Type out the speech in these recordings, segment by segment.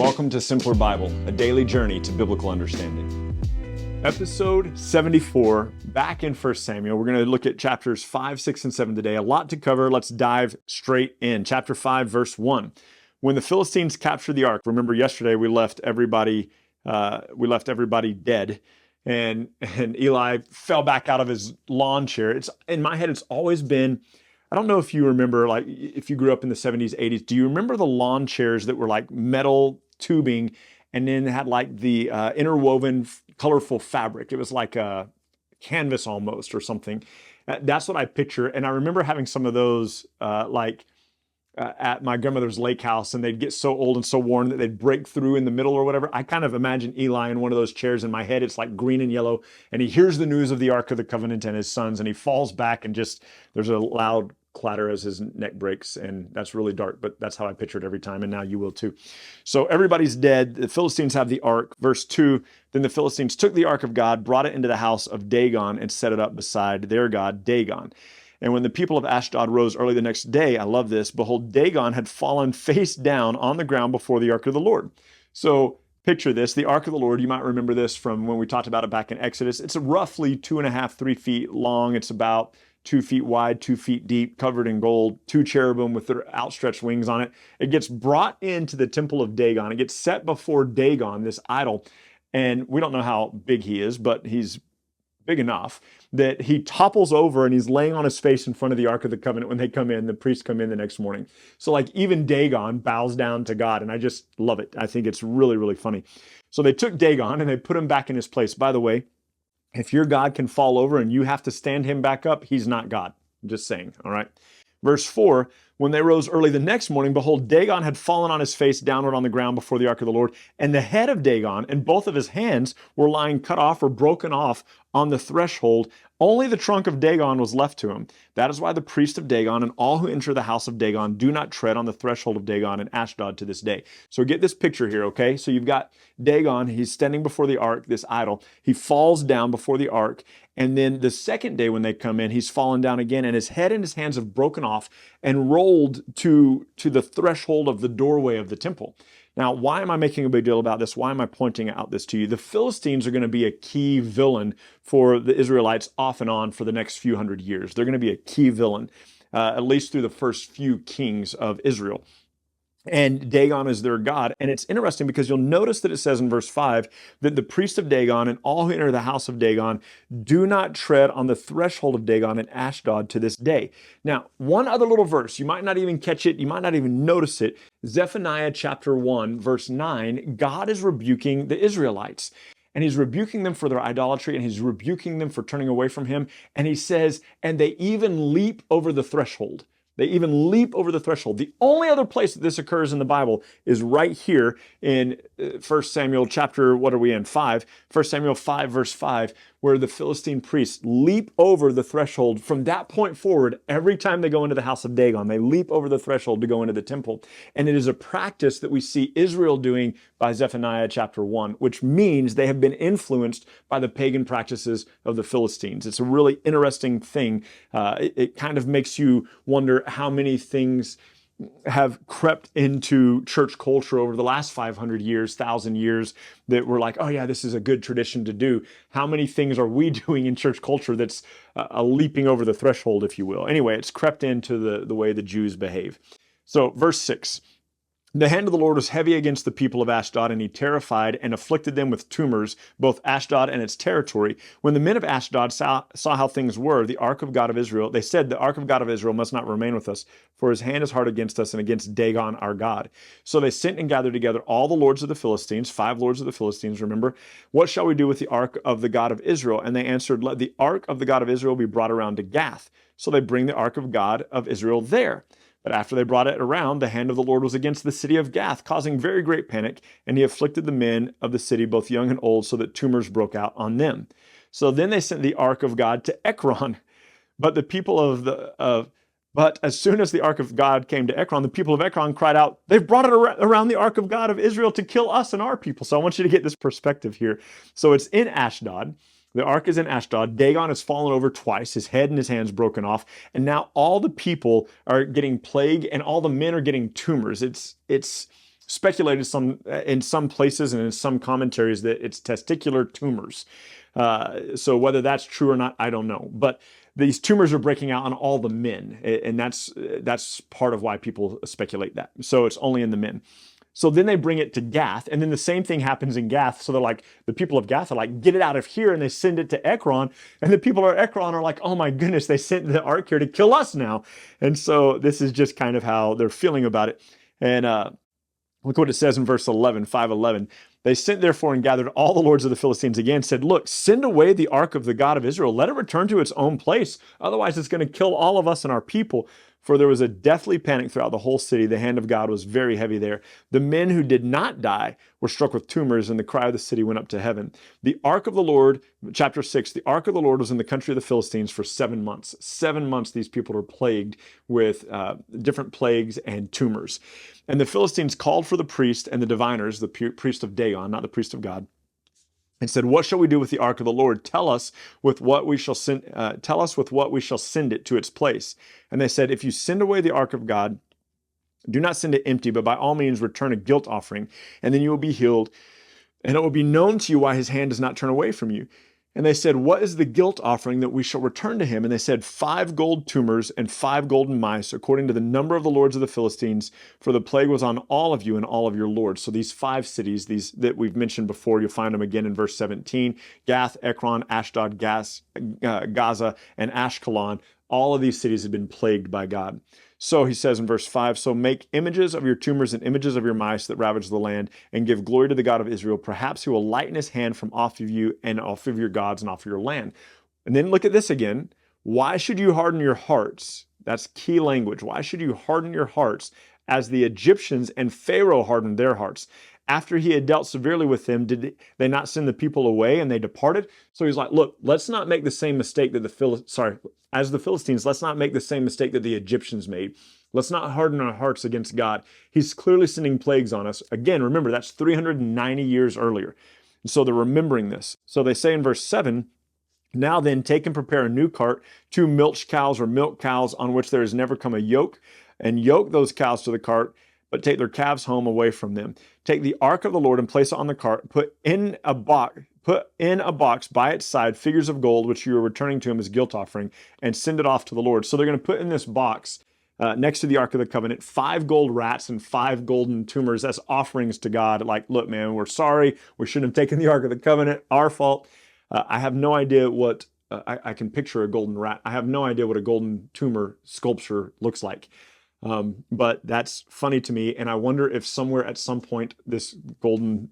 welcome to Simpler Bible, a daily journey to biblical understanding. Episode 74, back in 1 Samuel. We're going to look at chapters 5, 6, and 7 today. A lot to cover. Let's dive straight in. Chapter 5, verse 1. When the Philistines captured the ark, remember yesterday we left everybody dead, and Eli fell back out of his lawn chair. It's in my head, it's always been, I don't know if you remember, like if you grew up in the 70s, 80s, do you remember the lawn chairs that were like metal tubing and then had like the interwoven colorful fabric? It was like a canvas almost or something. That's what I picture. And I remember having some of those at my grandmother's lake house, and they'd get so old and so worn that they'd break through in the middle or whatever. I kind of imagine Eli in one of those chairs. In my head, it's like green and yellow, and he hears the news of the Ark of the Covenant and his sons, and he falls back and just, there's a loud clatter as his neck breaks, and that's really dark, but that's how I picture it every time, and now you will too. So everybody's dead. The Philistines have the ark. Verse 2, then the Philistines took the ark of God, brought it into the house of Dagon, and set it up beside their god Dagon. And when the people of Ashdod rose early the next day, I love this, behold, Dagon had fallen face down on the ground before the ark of the Lord. So picture this, the ark of the Lord, you might remember this from when we talked about it back in Exodus. It's roughly 2.5, 3 feet long. It's about 2 feet wide, 2 feet deep, covered in gold, 2 cherubim with their outstretched wings on it. It gets brought into the temple of Dagon. It gets set before Dagon, this idol. And we don't know how big he is, but he's big enough that he topples over and he's laying on his face in front of the Ark of the Covenant when they come in, the priests come in the next morning. So like even Dagon bows down to God, and I just love it. I think it's really, really funny. So they took Dagon and they put him back in his place. By the way, if your God can fall over and you have to stand him back up, he's not God. I'm just saying, all right? Verse 4, when they rose early the next morning, behold, Dagon had fallen on his face downward on the ground before the ark of the Lord, and the head of Dagon and both of his hands were lying cut off or broken off on the threshold. Only the trunk of Dagon was left to him. That is why the priest of Dagon and all who enter the house of Dagon do not tread on the threshold of Dagon and Ashdod to this day. So get this picture here, okay? So you've got Dagon, he's standing before the ark, this idol. He falls down before the ark, and then the second day when they come in, he's fallen down again, and his head and his hands have broken off and rolled to the threshold of the doorway of the temple. Now, why am I making a big deal about this? Why am I pointing out this to you? The Philistines are going to be a key villain for the Israelites off and on for the next few hundred years. They're going to be a key villain, at least through the first few kings of Israel. And Dagon is their god. And it's interesting because you'll notice that it says in verse 5 that the priest of Dagon and all who enter the house of Dagon do not tread on the threshold of Dagon and Ashdod to this day. Now, one other little verse, you might not even catch it, you might not even notice it. Zephaniah chapter 1, verse 9, God is rebuking the Israelites. And he's rebuking them for their idolatry, and he's rebuking them for turning away from him. And he says, and they even leap over the threshold. They even leap over the threshold. The only other place that this occurs in the Bible is right here in 1 Samuel chapter, 5? 1 Samuel 5, verse 5, where the Philistine priests leap over the threshold. From that point forward, every time they go into the house of Dagon, they leap over the threshold to go into the temple. And it is a practice that we see Israel doing by Zephaniah chapter 1, which means they have been influenced by the pagan practices of the Philistines. It's a really interesting thing. It kind of makes you wonder how many things have crept into church culture over the last 500 years, 1,000 years, that we're like, oh yeah, this is a good tradition to do. How many things are we doing in church culture that's a leaping over the threshold, if you will? Anyway, it's crept into the way the Jews behave. So verse 6, the hand of the Lord was heavy against the people of Ashdod, and he terrified and afflicted them with tumors, both Ashdod and its territory. When the men of Ashdod saw how things were, the Ark of God of Israel, they said, the Ark of God of Israel must not remain with us, for his hand is hard against us and against Dagon our God. So they sent and gathered together all the lords of the Philistines, 5 lords of the Philistines, remember, what shall we do with the Ark of the God of Israel? And they answered, let the Ark of the God of Israel be brought around to Gath. So they bring the Ark of God of Israel there. But after they brought it around, the hand of the Lord was against the city of Gath, causing very great panic, and he afflicted the men of the city, both young and old, so that tumors broke out on them. So then they sent the ark of God to Ekron. But the people but as soon as the ark of God came to Ekron, the people of Ekron cried out, they've brought it around the ark of God of Israel to kill us and our people. So I want you to get this perspective here. So it's in Ashdod. The ark is in Ashdod. Dagon has fallen over twice, his head and his hands broken off. And now all the people are getting plague and all the men are getting tumors. It's speculated in some places and in some commentaries that it's testicular tumors. So whether that's true or not, I don't know. But these tumors are breaking out on all the men, and that's part of why people speculate that. So it's only in the men. So then they bring it to Gath, and then the same thing happens in Gath. So they're like, the people of Gath are like, get it out of here, and they send it to Ekron. And the people of Ekron are like, oh my goodness, they sent the ark here to kill us now. And so this is just kind of how they're feeling about it. And look what it says in verse 11, 5:11. They sent therefore and gathered all the lords of the Philistines again, said, look, send away the ark of the God of Israel. Let it return to its own place. Otherwise, it's going to kill all of us and our people. For there was a deathly panic throughout the whole city. The hand of God was very heavy there. The men who did not die were struck with tumors, and the cry of the city went up to heaven. The ark of the Lord, chapter 6, the ark of the Lord was in the country of the Philistines for 7 months. 7 months these people were plagued with different plagues and tumors. And the Philistines called for the priest and the diviners, the priest of Dagon, not the priest of God, and said, what shall we do with the ark of the Lord? Tell us with what we shall send it to its place. And they said, if you send away the ark of God, do not send it empty, but by all means return a guilt offering, and then you will be healed, and it will be known to you why his hand does not turn away from you. And they said, what is the guilt offering that we shall return to him? And they said, 5 gold tumors and 5 golden mice, according to the number of the lords of the Philistines, for the plague was on all of you and all of your lords. So these 5 cities, these that we've mentioned before, you'll find them again in verse 17, Gath, Ekron, Ashdod, Gaza, and Ashkelon. All of these cities have been plagued by God. So he says in verse 5, so make images of your tumors and images of your mice that ravage the land, and give glory to the God of Israel. Perhaps he will lighten his hand from off of you and off of your gods and off of your land. And then look at this again. Why should you harden your hearts? That's key language. Why should you harden your hearts as the Egyptians and Pharaoh hardened their hearts? After he had dealt severely with them, did they not send the people away and they departed? So he's like, look, let's not make the same mistake that as the Philistines, let's not make the same mistake that the Egyptians made. Let's not harden our hearts against God. He's clearly sending plagues on us. Again, remember, that's 390 years earlier. And so they're remembering this. So they say in verse 7, now then, take and prepare a new cart, 2 milch cows or milk cows on which there has never come a yoke, and yoke those cows to the cart, but take their calves home away from them. Take the ark of the Lord and place it on the cart. Put in a box by its side figures of gold, which you are returning to him as guilt offering, and send it off to the Lord. So they're going to put in this box next to the Ark of the Covenant 5 gold rats and 5 golden tumors as offerings to God. Like, look, man, we're sorry. We shouldn't have taken the Ark of the Covenant. Our fault. I have no idea what I can picture a golden rat. I have no idea what a golden tumor sculpture looks like. But that's funny to me. And I wonder if somewhere at some point this golden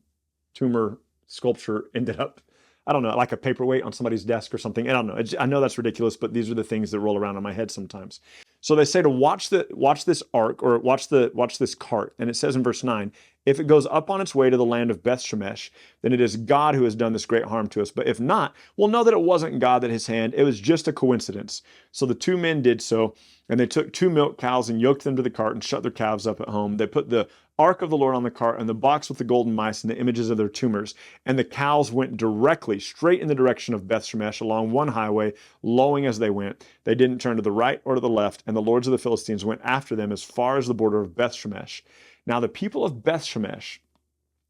tumor sculpture ended up, I don't know, like a paperweight on somebody's desk or something. I don't know. I know that's ridiculous, but these are the things that roll around in my head sometimes. So they say to watch this ark, or watch this cart. And it says in verse 9, if it goes up on its way to the land of Beth Shemesh, then it is God who has done this great harm to us. But if not, we'll know that it wasn't God that his hand, it was just a coincidence. So the 2 men did so, and they took 2 milk cows and yoked them to the cart and shut their calves up at home. They put the ark of the Lord on the cart and the box with the golden mice and the images of their tumors. And the cows went directly, straight in the direction of Beth Shemesh along one highway, lowing as they went. They didn't turn to the right or to the left, and the lords of the Philistines went after them as far as the border of Beth Shemesh. Now the people of Beth Shemesh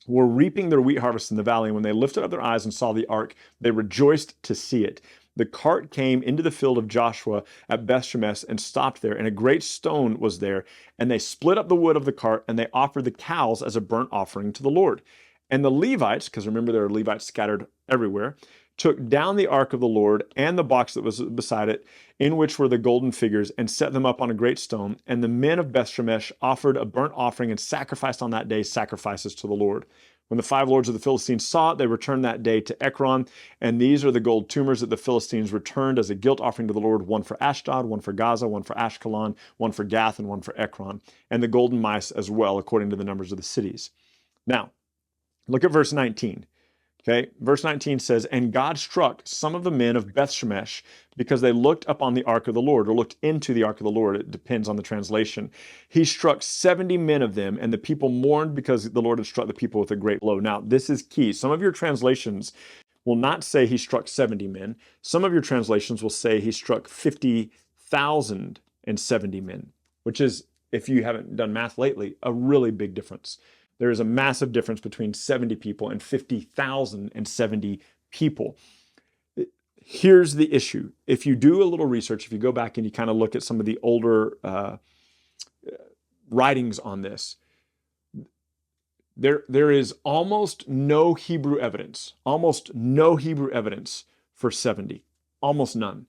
were reaping their wheat harvest in the valley, and when they lifted up their eyes and saw the ark, they rejoiced to see it. The cart came into the field of Joshua at Beth Shemesh and stopped there, and a great stone was there. And they split up the wood of the cart, and they offered the cows as a burnt offering to the Lord. And the Levites, because remember there are Levites scattered everywhere, took down the ark of the Lord and the box that was beside it, in which were the golden figures, and set them up on a great stone. And the men of Beth Shemesh offered a burnt offering and sacrificed on that day sacrifices to the Lord. When the 5 lords of the Philistines saw it, they returned that day to Ekron. And these are the gold tumors that the Philistines returned as a guilt offering to the Lord, 1 for Ashdod, 1 for Gaza, 1 for Ashkelon, 1 for Gath, and 1 for Ekron. And the golden mice as well, according to the numbers of the cities. Now, look at verse 19. Okay, verse 19 says, and God struck some of the men of Beth Shemesh because they looked upon the ark of the Lord, or looked into the ark of the Lord. It depends on the translation. He struck 70 men of them, and the people mourned because the Lord had struck the people with a great blow. Now, this is key. Some of your translations will not say he struck 70 men. Some of your translations will say he struck 50,070 men, which is, if you haven't done math lately, a really big difference. There is a massive difference between 70 people and 50,070 people. Here's the issue. If you do a little research, if you go back and you kind of look at some of the older writings on this, there is almost no Hebrew evidence for 70, almost none.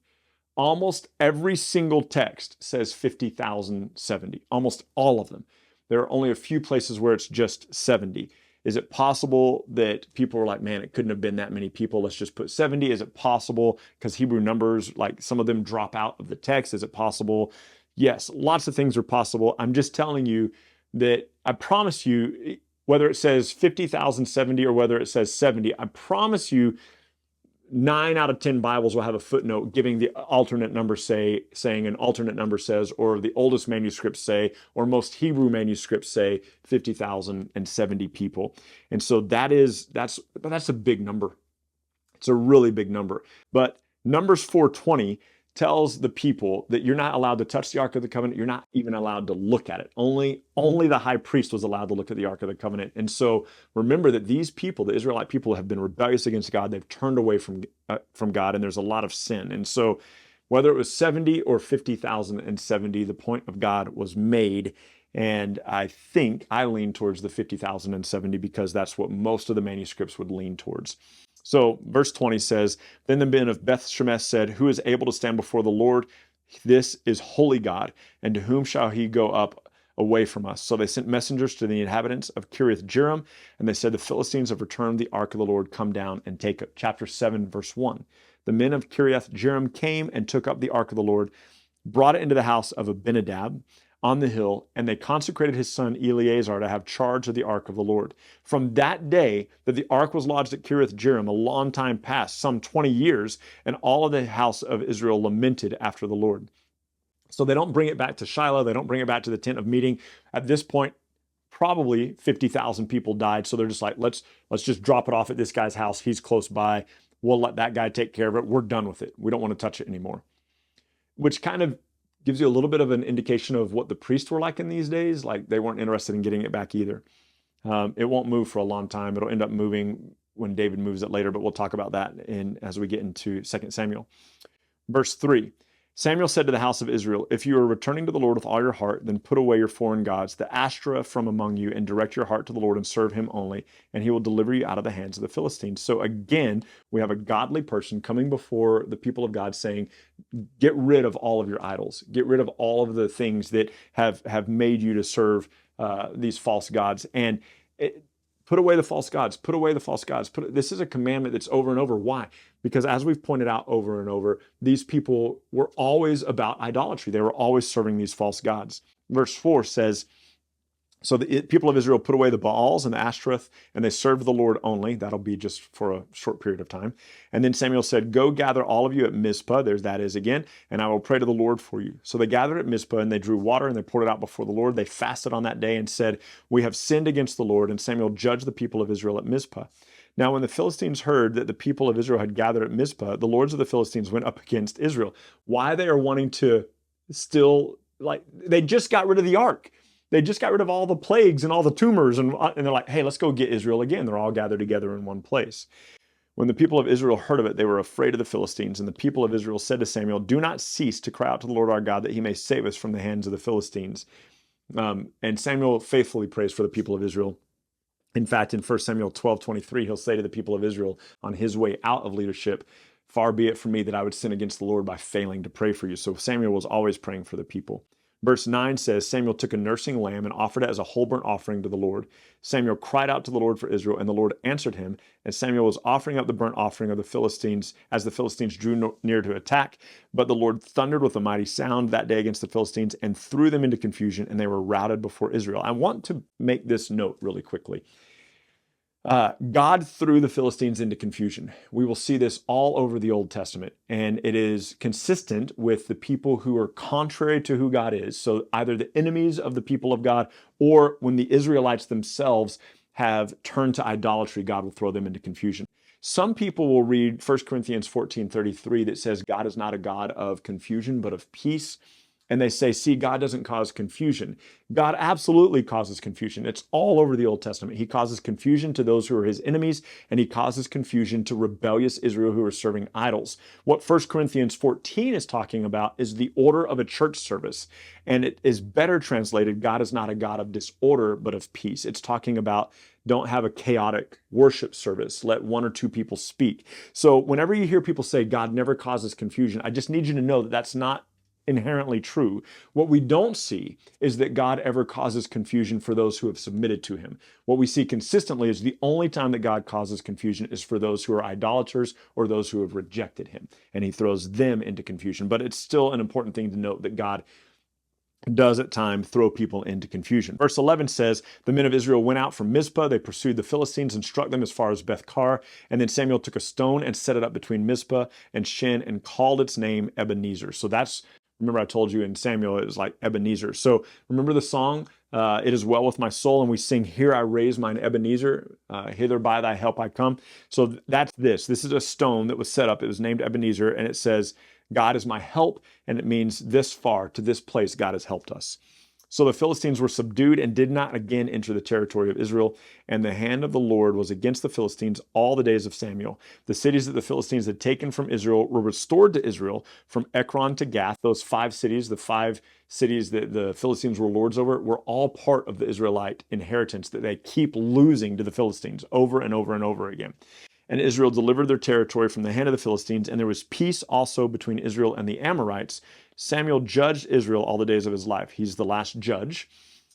Almost every single text says 50,070, almost all of them. There are only a few places where it's just 70. Is it possible that people were like, man, it couldn't have been that many people, let's just put 70? Is it possible because Hebrew numbers, like some of them drop out of the text? Is it possible? Yes, lots of things are possible. I'm just telling you that I promise you, whether it says 50,070 or whether it says 70, I promise you 9 out of 10 Bibles will have a footnote giving the alternate number saying an alternate number says, or the oldest manuscripts say, or most Hebrew manuscripts say 50,070 people. And so that's a big number. It's a really big number. But Numbers 4:20 tells the people that you're not allowed to touch the Ark of the Covenant. You're not even allowed to look at it. Only the high priest was allowed to look at the Ark of the Covenant. And so remember that these people, the Israelite people, have been rebellious against God. They've turned away from God, and there's a lot of sin. And so whether it was 70 or 50,070, the point of God was made. And I think I lean towards the 50,070 because that's what most of the manuscripts would lean towards. So verse 20 says, then the men of Beth Shemesh said, who is able to stand before the Lord? This is holy God, and to whom shall he go up away from us? So they sent messengers to the inhabitants of Kiriath Jearim, and they said, the Philistines have returned the ark of the Lord, come down and take it. Chapter 7, verse 1. The men of Kiriath Jearim came and took up the ark of the Lord, brought it into the house of Abinadab on the hill, and they consecrated his son Eleazar to have charge of the ark of the Lord. From that day that the ark was lodged at Kiriath Jearim, a long time passed, some 20 years, and all of the house of Israel lamented after the Lord. So they don't bring it back to Shiloh. They don't bring it back to the tent of meeting. At this point, probably 50,000 people died. So they're just like, let's just drop it off at this guy's house. He's close by. We'll let that guy take care of it. We're done with it. We don't want to touch it anymore. Which kind of gives you a little bit of an indication of what the priests were like in these days. Like they weren't interested in getting it back either. It won't move for a long time. It'll end up moving when David moves it later, but we'll talk about that as we get into 2 Samuel. Verse 3, Samuel said to the house of Israel, if you are returning to the Lord with all your heart, then put away your foreign gods, the Ashtoreth from among you, and direct your heart to the Lord and serve him only, and he will deliver you out of the hands of the Philistines. So again, we have a godly person coming before the people of God saying, get rid of all of your idols. Get rid of all of the things that have made you to serve these false gods. And put away the false gods. Put away the false gods. This is a commandment that's over and over. Why? Because as we've pointed out over and over, these people were always about idolatry. They were always serving these false gods. Verse 4 says, so the people of Israel put away the Baals and the Ashtoreth, and they served the Lord only. That'll be just for a short period of time. And then Samuel said, go gather all of you at Mizpah, there's that is again, and I will pray to the Lord for you. So they gathered at Mizpah, and they drew water, and they poured it out before the Lord. They fasted on that day and said, we have sinned against the Lord. And Samuel judged the people of Israel at Mizpah. Now, when the Philistines heard that the people of Israel had gathered at Mizpah, the lords of the Philistines went up against Israel. Why they are wanting to still, like, they just got rid of the ark. They just got rid of all the plagues and all the tumors, and they're like, hey, let's go get Israel again. They're all gathered together in one place. When the people of Israel heard of it, they were afraid of the Philistines. And the people of Israel said to Samuel, do not cease to cry out to the Lord our God that he may save us from the hands of the Philistines. And Samuel faithfully prays for the people of Israel. In fact, in 1 Samuel 12:23, he'll say to the people of Israel on his way out of leadership, far be it from me that I would sin against the Lord by failing to pray for you. So Samuel was always praying for the people. Verse 9 says, Samuel took a nursing lamb and offered it as a whole burnt offering to the Lord. Samuel cried out to the Lord for Israel, and the Lord answered him. And Samuel was offering up the burnt offering of the Philistines as the Philistines drew near to attack. But the Lord thundered with a mighty sound that day against the Philistines and threw them into confusion, and they were routed before Israel. I want to make this note really quickly. God threw the Philistines into confusion. We will see this all over the Old Testament, and it is consistent with the people who are contrary to who God is. So either the enemies of the people of God, or when the Israelites themselves have turned to idolatry, God will throw them into confusion. Some people will read 1 Corinthians 14:33 that says God is not a God of confusion, but of peace. and they say, see, God doesn't cause confusion. God absolutely causes confusion. It's all over the Old Testament. He causes confusion to those who are his enemies, and he causes confusion to rebellious Israel who are serving idols. What 1 Corinthians 14 is talking about is the order of a church service. And it is better translated, God is not a God of disorder, but of peace. It's talking about don't have a chaotic worship service. Let one or two people speak. So whenever you hear people say God never causes confusion, I just need you to know that that's not inherently true. What we don't see is that God ever causes confusion for those who have submitted to him. What we see consistently is the only time that God causes confusion is for those who are idolaters or those who have rejected him, and he throws them into confusion. But it's still an important thing to note that God does at times throw people into confusion. Verse 11 says, the men of Israel went out from Mizpah, they pursued the Philistines and struck them as far as Beth-kar, and then Samuel took a stone and set it up between Mizpah and Shin and called its name Ebenezer. So that's, remember I told you in Samuel it was like Ebenezer. So remember the song, it is well with my soul, and we sing, here I raise mine Ebenezer, hither by thy help I come. So that's this is a stone that was set up, it was named Ebenezer, and it says, God is my help, and it means this far, to this place, God has helped us. So the Philistines were subdued and did not again enter the territory of Israel, and the hand of the Lord was against the Philistines all the days of Samuel. The cities that the Philistines had taken from Israel were restored to Israel, from Ekron to Gath. Those 5 cities, the 5 cities that the Philistines were lords over, were all part of the Israelite inheritance that they keep losing to the Philistines over and over and over again. And Israel delivered their territory from the hand of the Philistines, and there was peace also between Israel and the Amorites. Samuel judged Israel all the days of his life. He's the last judge.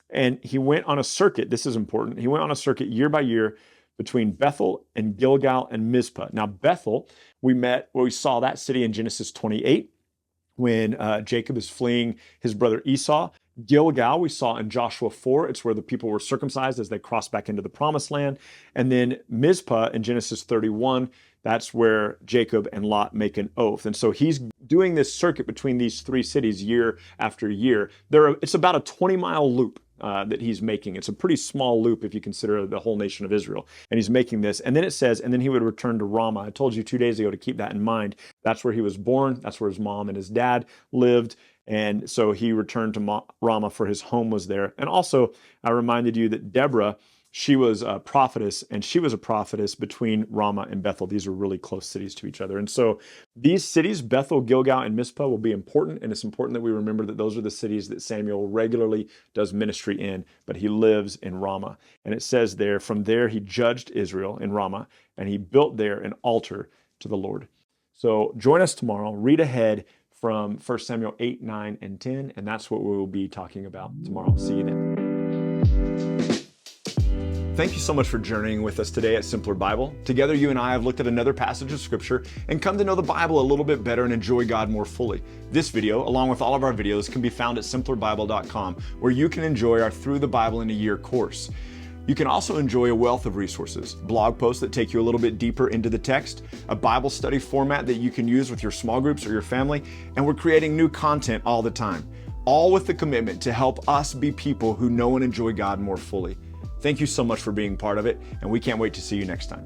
And he went on a circuit, this is important, he went on a circuit year by year between Bethel and Gilgal and Mizpah. Now Bethel, we saw that city in Genesis 28 when Jacob is fleeing his brother Esau. Gilgal, we saw in Joshua 4, it's where the people were circumcised as they crossed back into the promised land. And then Mizpah in Genesis 31, that's where Jacob and Lot make an oath. And so he's doing this circuit between these 3 cities year after year. It's about a 20-mile loop that he's making. It's a pretty small loop if you consider the whole nation of Israel. And he's making this. And then it says, and then he would return to Ramah. I told you 2 days ago to keep that in mind. That's where he was born. That's where his mom and his dad lived. And so he returned to Ramah, for his home was there. And also, I reminded you that Deborah, she was a prophetess, and she was a prophetess between Ramah and Bethel. These are really close cities to each other. And so these cities, Bethel, Gilgal, and Mizpah, will be important. And it's important that we remember that those are the cities that Samuel regularly does ministry in, but he lives in Ramah. And it says there, from there he judged Israel in Ramah, and he built there an altar to the Lord. So join us tomorrow. Read ahead from 1 Samuel 8, 9, and 10, and that's what we will be talking about tomorrow. See you then. Thank you so much for journeying with us today at Simpler Bible. Together, you and I have looked at another passage of Scripture and come to know the Bible a little bit better and enjoy God more fully. This video, along with all of our videos, can be found at simplerbible.com, where you can enjoy our Through the Bible in a Year course. You can also enjoy a wealth of resources, blog posts that take you a little bit deeper into the text, a Bible study format that you can use with your small groups or your family, and we're creating new content all the time, all with the commitment to help us be people who know and enjoy God more fully. Thank you so much for being part of it, and we can't wait to see you next time.